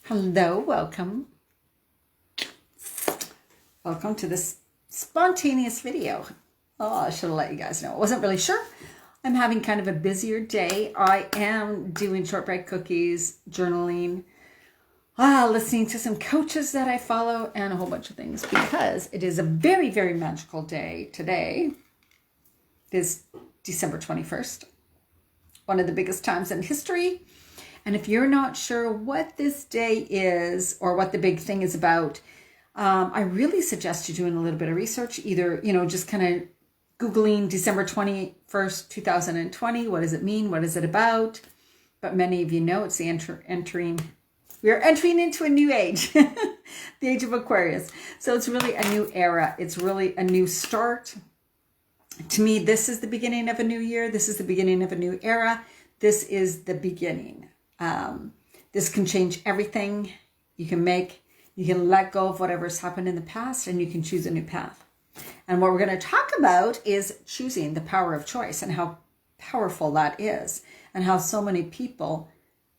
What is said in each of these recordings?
Hello, welcome. Welcome to this spontaneous video. Oh, I should have let you guys know. I wasn't really sure. I'm having kind of a busier day. I am doing shortbread cookies, journaling, listening to some coaches that I follow, and a whole bunch of things because it is a very, very magical day today. It is December 21st, one of the biggest times in history. And if you're not sure what this day is or what the big thing is about, I really suggest you doing a little bit of research, either, just kind of Googling December 21st, 2020. What does it mean? What is it about? But many of you know it's the we are entering into a new age, the age of Aquarius. So it's really a new era. It's really a new start. To me, this is the beginning of a new year. This is the beginning of a new era. This is the beginning. This can change everything. You can let go of whatever's happened in the past, and you can choose a new path. And what we're going to talk about is choosing, the power of choice, and how powerful that is, and how so many people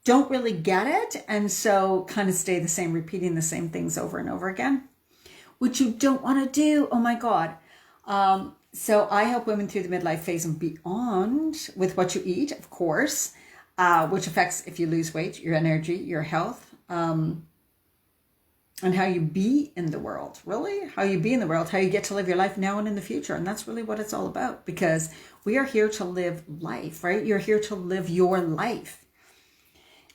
don't really get it, and so kind of stay the same, repeating the same things over and over again, which you don't want to do. Oh my God. So I help women through the midlife phase and beyond with what you eat, of course, which affects, if you lose weight, your energy, your health, and how you be in the world, really, how you be in the world, how you get to live your life now and in the future. And that's really what it's all about, because we are here to live life, right? You're here to live your life.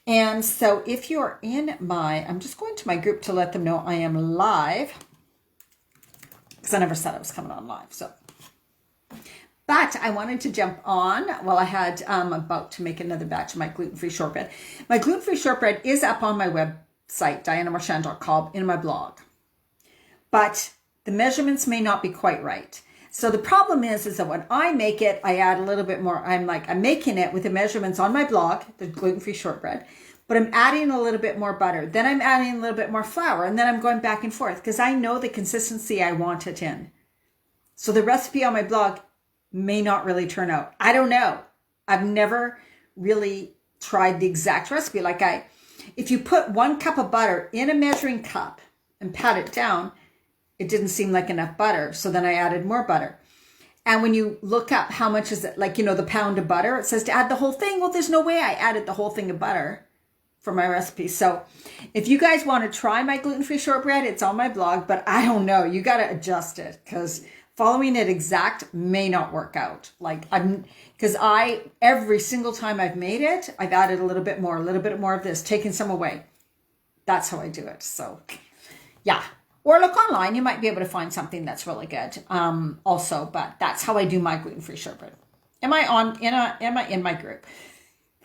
And so if you're in I'm just going to my group to let them know I am live, because I never said I was coming on live. But I wanted to jump on while I'm about to make another batch of my gluten-free shortbread. My gluten-free shortbread is up on my website, dianamarchand.com, in my blog. But the measurements may not be quite right. So the problem is that when I make it, I add a little bit more. I'm making it with the measurements on my blog, the gluten-free shortbread, but I'm adding a little bit more butter. Then I'm adding a little bit more flour, and then I'm going back and forth because I know the consistency I want it in. So the recipe on my blog may not really turn out. I don't know. I've never really tried the exact recipe. If you put 1 cup of butter in a measuring cup and pat it down, it didn't seem like enough butter. So then I added more butter. And when you look up how much is it, the pound of butter, it says to add the whole thing. Well, there's no way I added the whole thing of butter for my recipe. So if you guys want to try my gluten-free shortbread, it's on my blog, but I don't know. You got to adjust it because following it exact may not work out. Every single time I've made it, I've added a little bit more of this, taken some away. That's how I do it. So yeah. Or look online. You might be able to find something that's really good. Also, but that's how I do my gluten-free shortbread. Am I in my group?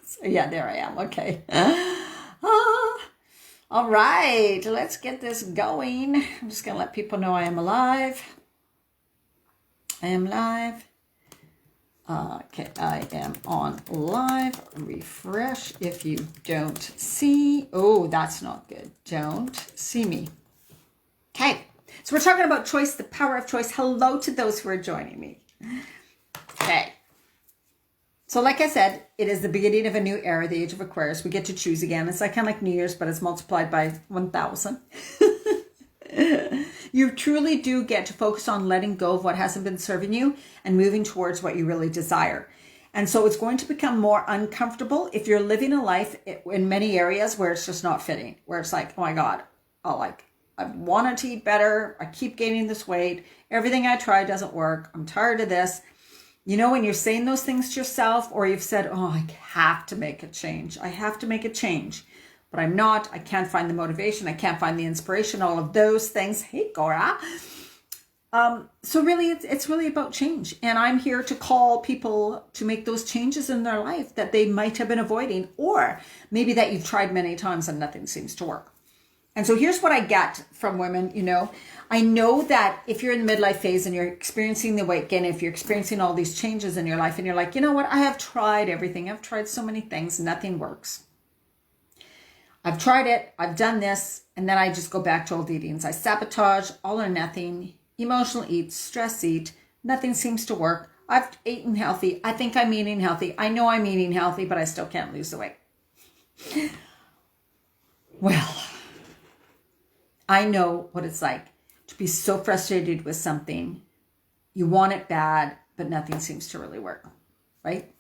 So yeah, there I am. Okay. All right. Let's get this going. I'm just going to let people know I am alive. I am live. Okay, I am on live. Refresh if you don't see. Oh, that's not good. Don't see me. Okay, so we're talking about choice, the power of choice. Hello to those who are joining me. Okay. So like I said, it is the beginning of a new era, the age of Aquarius. We get to choose again. It's kind of like New Year's, but it's multiplied by 1,000. You truly do get to focus on letting go of what hasn't been serving you and moving towards what you really desire. And so it's going to become more uncomfortable if you're living a life in many areas where it's just not fitting, where it's like, oh my God, I wanted to eat better. I keep gaining this weight. Everything I try doesn't work. I'm tired of this. When you're saying those things to yourself, or you've said, oh, I have to make a change. I have to make a change. But I'm not. I can't find the motivation. I can't find the inspiration, all of those things. Hey, Gora. So really, it's really about change. And I'm here to call people to make those changes in their life that they might have been avoiding, or maybe that you've tried many times and nothing seems to work. And so here's what I get from women. I know that if you're in the midlife phase and you're experiencing the weight gain, if you're experiencing all these changes in your life and you're like, you know what, I have tried everything. I've tried so many things. Nothing works. I've tried it. I've done this. And then I just go back to old eatings. I sabotage, all or nothing, emotional eat, stress eat. Nothing seems to work. I've eaten healthy. I think I'm eating healthy. I know I'm eating healthy, but I still can't lose the weight. Well, I know what it's like to be so frustrated with something. You want it bad, but nothing seems to really work, right?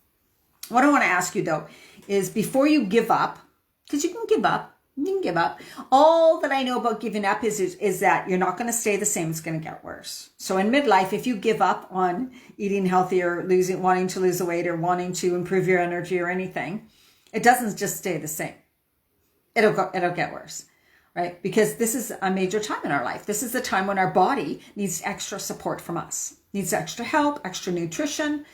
What I want to ask you though is before you give up, because you can give up. You can give up. All that I know about giving up is that you're not going to stay the same. It's going to get worse. So in midlife, if you give up on eating healthy or wanting to lose the weight or wanting to improve your energy or anything, it doesn't just stay the same. It'll get worse, right? Because this is a major time in our life. This is the time when our body needs extra support from us, needs extra help, extra nutrition.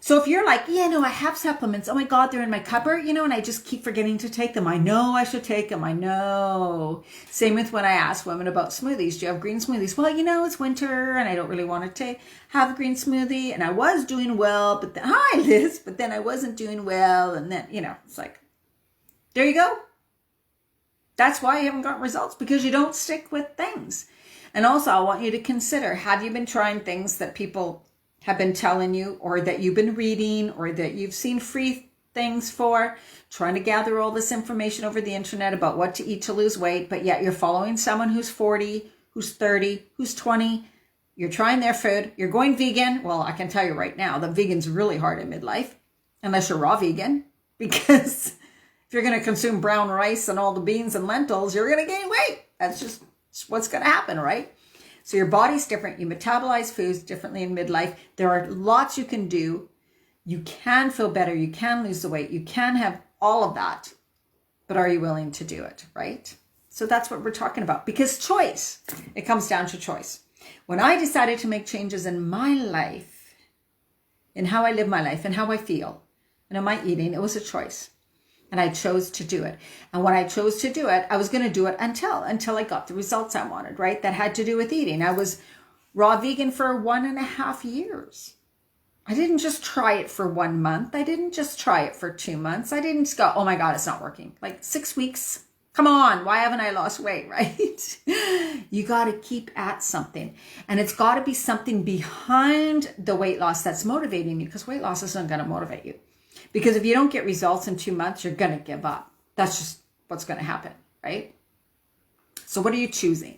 So if you're like, yeah, no, I have supplements. Oh my God, they're in my cupboard, and I just keep forgetting to take them. I know I should take them. I know. Same with when I ask women about smoothies. Do you have green smoothies? Well, it's winter and I don't really want to have a green smoothie. And I was doing well, but then, hi Liz, but then I wasn't doing well. And then, it's like, there you go. That's why you haven't got results, because you don't stick with things. And also I want you to consider, have you been trying things that people have been telling you, or that you've been reading, or that you've seen free things for, trying to gather all this information over the internet about what to eat to lose weight, but yet you're following someone who's 40, who's 30, who's 20, you're trying their food, you're going vegan. Well, I can tell you right now, that vegan's really hard in midlife, unless you're raw vegan, because if you're going to consume brown rice and all the beans and lentils, you're going to gain weight. That's just what's going to happen, right? So your body's different. You metabolize foods differently in midlife. There are lots you can do. You can feel better. You can lose the weight. You can have all of that. But are you willing to do it, right? So that's what we're talking about. Because choice, it comes down to choice. When I decided to make changes in my life, in how I live my life, and how I feel, and in my eating, it was a choice. And I chose to do it. And when I chose to do it, I was going to do it until I got the results I wanted, right? That had to do with eating. I was raw vegan for 1.5 years. I didn't just try it for 1 month. I didn't just try it for 2 months. I didn't go, oh my God, it's not working. Like 6 weeks. Come on, why haven't I lost weight, right? You got to keep at something. And it's got to be something behind the weight loss that's motivating you, because weight loss isn't going to motivate you. Because if you don't get results in 2 months, you're going to give up. That's just what's going to happen, right? So what are you choosing?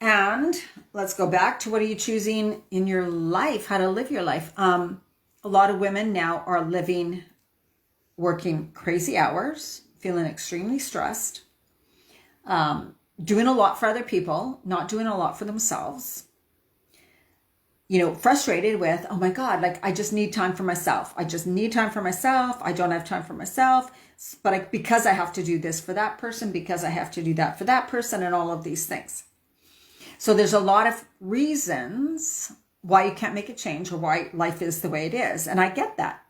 And let's go back to what are you choosing in your life, how to live your life. A lot of women now are working crazy hours, feeling extremely stressed, doing a lot for other people, not doing a lot for themselves. Frustrated with, oh my God, like I just need time for myself. I just need time for myself. I don't have time for myself, but because I have to do this for that person, because I have to do that for that person, and all of these things. So there's a lot of reasons why you can't make a change, or why life is the way it is. And I get that,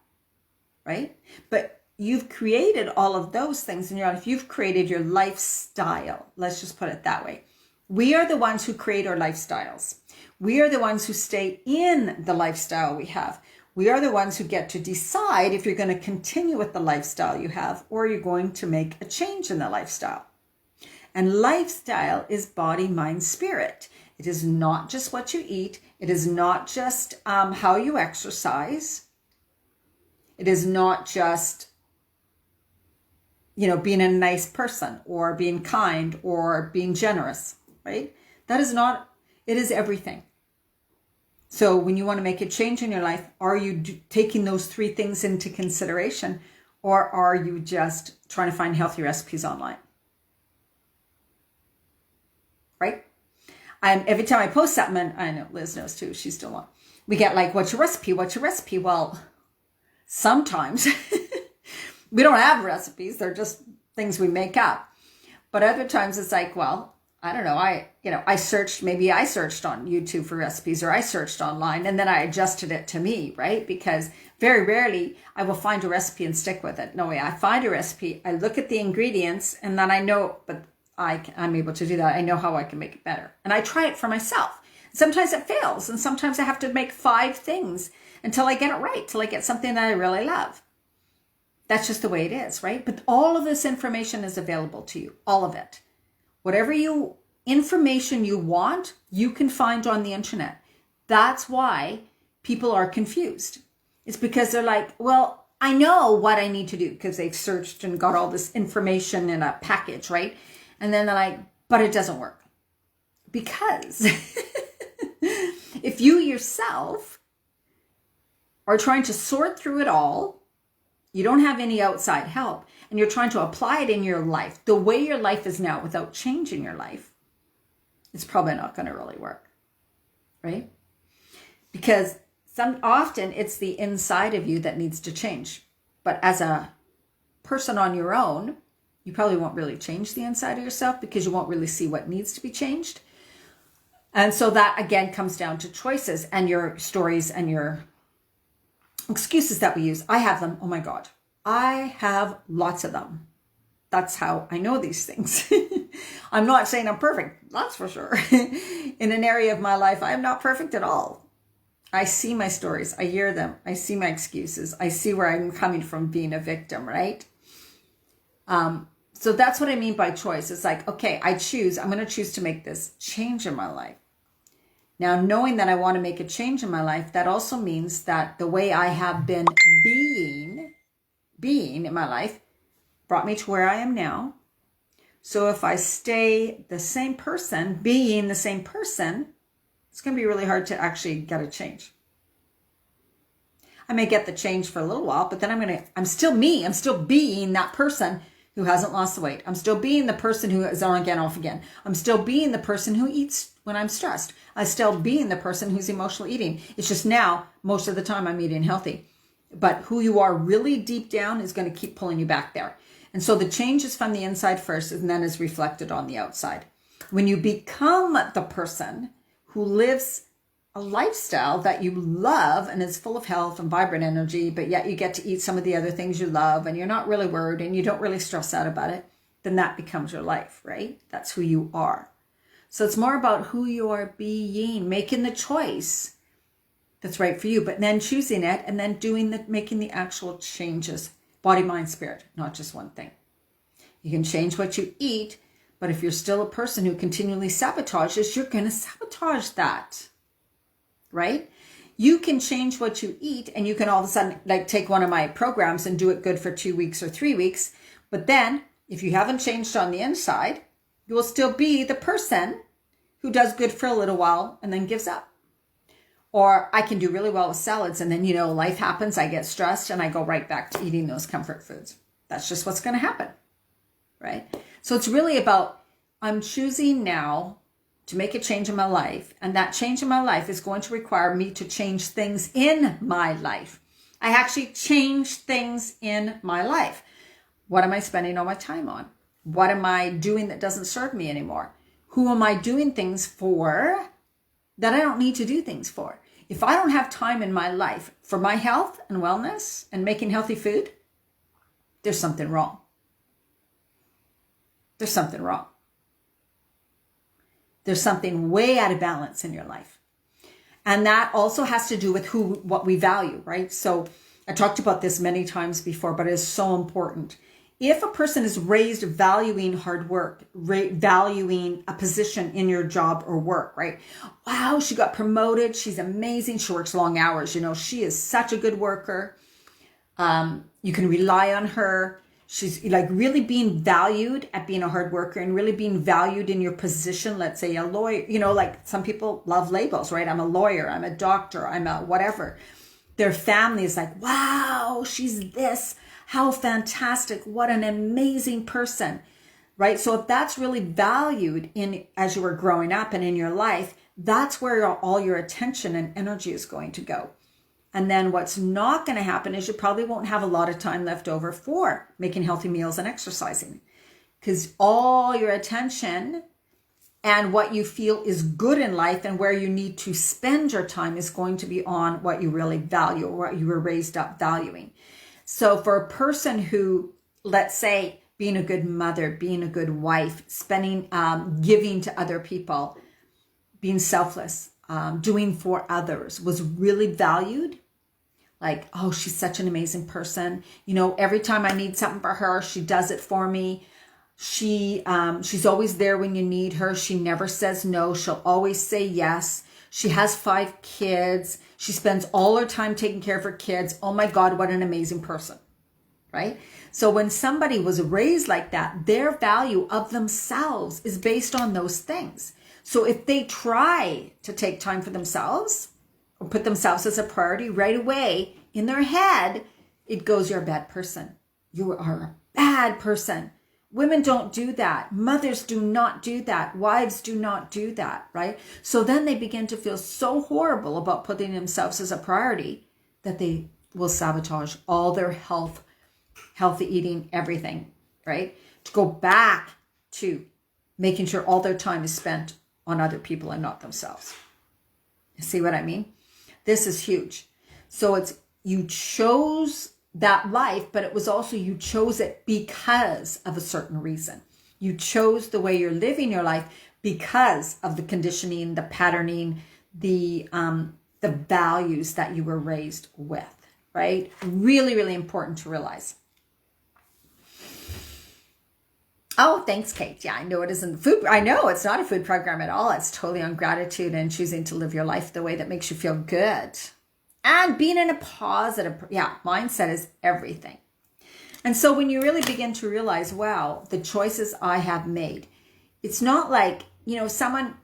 right? But you've created all of those things in your life. You've created your lifestyle. Let's just put it that way. We are the ones who create our lifestyles. We are the ones who stay in the lifestyle we have. We are the ones who get to decide if you're going to continue with the lifestyle you have, or you're going to make a change in the lifestyle. And lifestyle is body, mind, spirit. It is not just what you eat. It is not just how you exercise. It is not just, being a nice person, or being kind, or being generous, right? That is not, it is everything. So when you want to make a change in your life, are you taking those 3 things into consideration, or are you just trying to find healthy recipes online? Right? Every time I post something, I know Liz knows too, she's still on. We get like, what's your recipe? What's your recipe? Well, sometimes we don't have recipes. They're just things we make up. But other times it's like, well, I don't know. I searched on YouTube for recipes, or I searched online, and then I adjusted it to me, right? Because very rarely I will find a recipe and stick with it. No way. I find a recipe, I look at the ingredients, and then I know, but I'm able to do that. I know how I can make it better. And I try it for myself. Sometimes it fails, and sometimes I have to make 5 things until I get it right, till I get something that I really love. That's just the way it is, right? But all of this information is available to you, all of it. Whatever information you want, you can find on the internet. That's why people are confused. It's because they're like, well, I know what I need to do, because they've searched and got all this information in a package, right? And then they're like, but it doesn't work. Because if you yourself are trying to sort through it all, you don't have any outside help, and you're trying to apply it in your life, the way your life is now without changing your life, it's probably not going to really work, right? Because often it's the inside of you that needs to change. But as a person on your own, you probably won't really change the inside of yourself because you won't really see what needs to be changed. And so that again comes down to choices and your stories and your excuses that we use. I have them. Oh my God. I have lots of them. That's how I know these things. I'm not saying I'm perfect. That's for sure. In an area of my life, I am not perfect at all. I see my stories. I hear them. I see my excuses. I see where I'm coming from being a victim, right? So that's what I mean by choice. It's like, okay, I'm going to choose to make this change in my life. Now, knowing that I want to make a change in my life, that also means that the way I have been being in my life brought me to where I am now. So if I stay the same person, being the same person, it's going to be really hard to actually get a change. I may get the change for a little while, but then I'm still me. I'm still being that person who hasn't lost the weight. I'm still being the person who is on again, off again. I'm still being the person who eats when I'm stressed. I'm still being the person who's emotional eating. It's just now, most of the time I'm eating healthy. But who you are really deep down is going to keep pulling you back there. And so the change is from the inside first, and then is reflected on the outside. When you become the person who lives a lifestyle that you love and is full of health and vibrant energy, but yet you get to eat some of the other things you love and you're not really worried and you don't really stress out about it, then that becomes your life, right? That's who you are. So it's more about who you are being, making the choice that's right for you, but then choosing it and then making the actual changes. Body, mind, spirit, not just one thing. You can change what you eat, but if you're still a person who continually sabotages, you're going to sabotage that, right? You can change what you eat, and you can all of a sudden like take one of my programs and do it good for 2 weeks or 3 weeks. But then if you haven't changed on the inside, you will still be the person who does good for a little while and then gives up. Or I can do really well with salads, and then, life happens, I get stressed, and I go right back to eating those comfort foods. That's just what's going to happen, right? So it's really about, I'm choosing now to make a change in my life, and that change in my life is going to require me to change things in my life. I actually change things in my life. What am I spending all my time on? What am I doing that doesn't serve me anymore? Who am I doing things for that I don't need to do things for? If I don't have time in my life for my health and wellness and making healthy food, there's something wrong. There's something wrong. There's something way out of balance in your life. And that also has to do with what we value, right? So I talked about this many times before, but it is so important. If a person is raised valuing hard work, valuing a position in your job or work, right? Wow, she got promoted. She's amazing. She works long hours. She is such a good worker. You can rely on her. She's like really being valued at being a hard worker and really being valued in your position. Let's say a lawyer, like some people love labels, right? I'm a lawyer. I'm a doctor. I'm a whatever. Their family is like, wow, she's this. How fantastic. What an amazing person, right? So if that's really valued as you were growing up and in your life, that's where all your attention and energy is going to go. And then what's not going to happen is you probably won't have a lot of time left over for making healthy meals and exercising, because all your attention and what you feel is good in life and where you need to spend your time is going to be on what you really value or what you were raised up valuing. So for a person who, let's say, being a good mother, being a good wife, giving to other people, being selfless, doing for others was really valued. Like, oh, she's such an amazing person. Every time I need something for her, she does it for me. She's always there when you need her. She never says no. She'll always say yes. She has 5 kids. She spends all her time taking care of her kids. Oh my God, what an amazing person, right? So when somebody was raised like that, their value of themselves is based on those things. So if they try to take time for themselves or put themselves as a priority right away in their head, it goes, you're a bad person. You are a bad person. Women don't do that. Mothers do not do that. Wives do not do that, right? So then they begin to feel so horrible about putting themselves as a priority that they will sabotage all their health, healthy eating, everything, right? To go back to making sure all their time is spent on other people and not themselves. You see what I mean? This is huge. So it's, you chose that life, but it was also, you chose it because of a certain reason. You chose the way you're living your life because of the conditioning, the patterning, the values that you were raised with, right? Really, really important to realize. Oh, thanks, Kate. Yeah, I know it isn't food. I know it's not a food program at all. It's totally on gratitude and choosing to live your life the way that makes you feel good. And being in a positive, mindset is everything. And so when you really begin to realize, wow, the choices I have made, it's not like, someone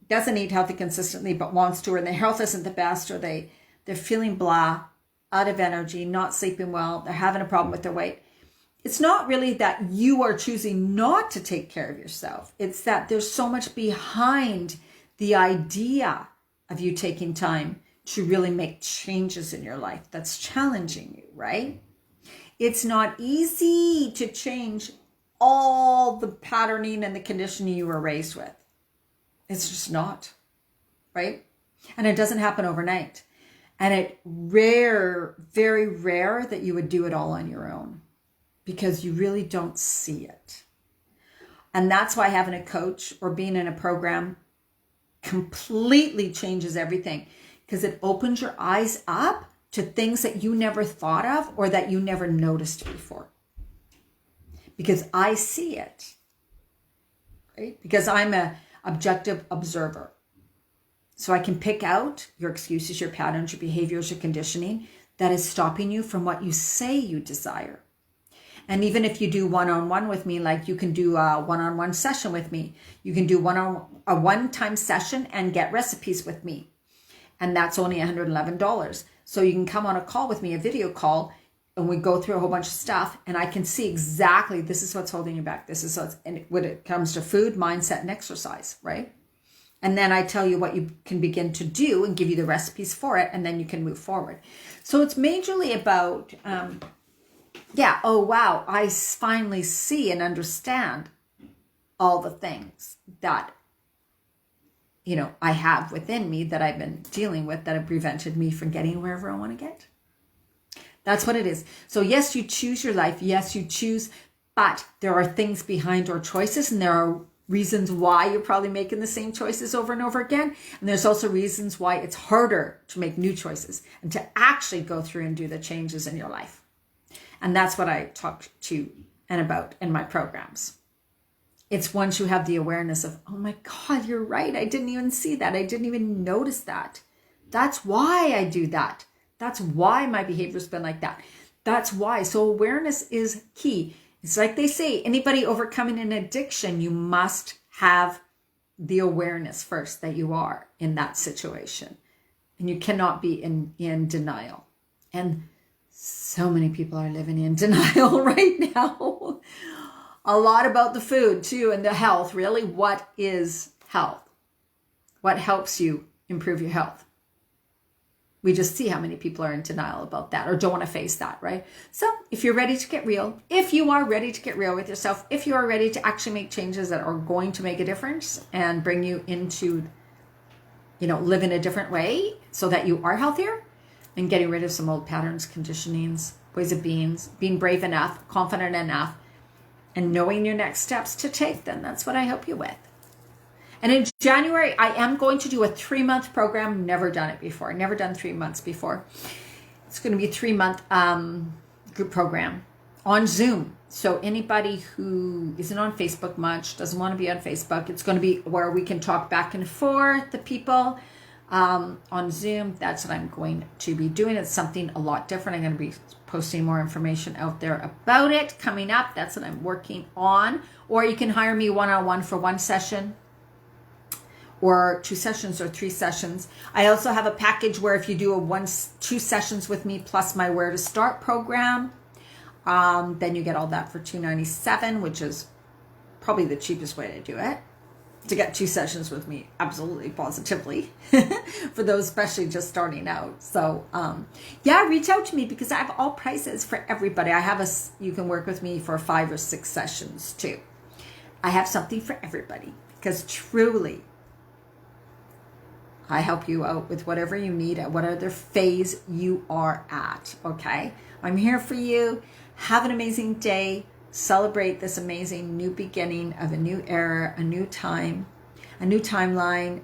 doesn't eat healthy consistently but wants to, or their health isn't the best, or they're feeling blah, out of energy, not sleeping well, they're having a problem with their weight. It's not really that you are choosing not to take care of yourself. It's that there's so much behind the idea of you taking time to really make changes in your life that's challenging you, right? It's not easy to change all the patterning and the conditioning you were raised with. It's just not, right? And it doesn't happen overnight. And it's very rare that you would do it all on your own because you really don't see it. And that's why having a coach or being in a program completely changes everything. Because it opens your eyes up to things that you never thought of or that you never noticed before. Because I see it, right? Because I'm an objective observer. So I can pick out your excuses, your patterns, your behaviors, your conditioning that is stopping you from what you say you desire. And even if you do one-on-one with me, like you can do a one-on-one session with me, you can do a one-time session and get recipes with me. And that's only $111. So you can come on a call with me, a video call, and we go through a whole bunch of stuff and I can see exactly this is what's holding you back. This is what's, and when it comes to food, mindset, and exercise, right? And then I tell you what you can begin to do and give you the recipes for it, and then you can move forward. So it's majorly about, oh wow, I finally see and understand all the things that I have within me that I've been dealing with that have prevented me from getting wherever I want to get. That's what it is. So yes, you choose your life. Yes, you choose, but there are things behind our choices, and there are reasons why you're probably making the same choices over and over again. And there's also reasons why it's harder to make new choices and to actually go through and do the changes in your life. And that's what I talk to and about in my programs. It's once you have the awareness of, oh my God, you're right. I didn't even see that. I didn't even notice that. That's why I do that. That's why my behavior's been like that. That's why. So awareness is key. It's like they say, anybody overcoming an addiction, you must have the awareness first that you are in that situation. And you cannot be in denial. And so many people are living in denial right now. A lot about the food too, and the health. Really, what is health? What helps you improve your health? We just see how many people are in denial about that or don't want to face that, right? So if you're ready to get real, if you are ready to get real with yourself, if you are ready to actually make changes that are going to make a difference and bring you into, live in a different way so that you are healthier and getting rid of some old patterns, conditionings, ways of being brave enough, confident enough, and knowing your next steps to take, then that's what I help you with. And in January, I am going to do a 3-month program. Never done it before. Never done 3 months before. It's going to be a 3-month group program on Zoom. So anybody who isn't on Facebook much, doesn't want to be on Facebook, it's going to be where we can talk back and forth, the people on Zoom. That's what I'm going to be doing. It's something a lot different. I'm going to be posting more information out there about it coming up. That's what I'm working on. Or you can hire me one-on-one for one session. or 2 sessions or 3 sessions. I also have a package where if you do 2 sessions with me plus my Where to Start program, then you get all that for $297, which is probably the cheapest way to do it. To get 2 sessions with me, absolutely, positively, for those especially just starting out. So, yeah, reach out to me because I have all prices for everybody. You can work with me for 5 or 6 sessions too. I have something for everybody because truly, I help you out with whatever you need at whatever phase you are at, okay? I'm here for you. Have an amazing day. Celebrate this amazing new beginning of a new era, a new time, a new timeline.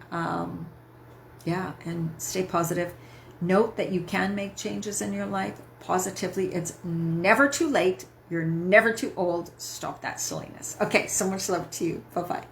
Yeah, and stay positive. Note that you can make changes in your life positively. It's never too late. You're never too old. Stop that silliness. Okay, so much love to you. Bye-bye.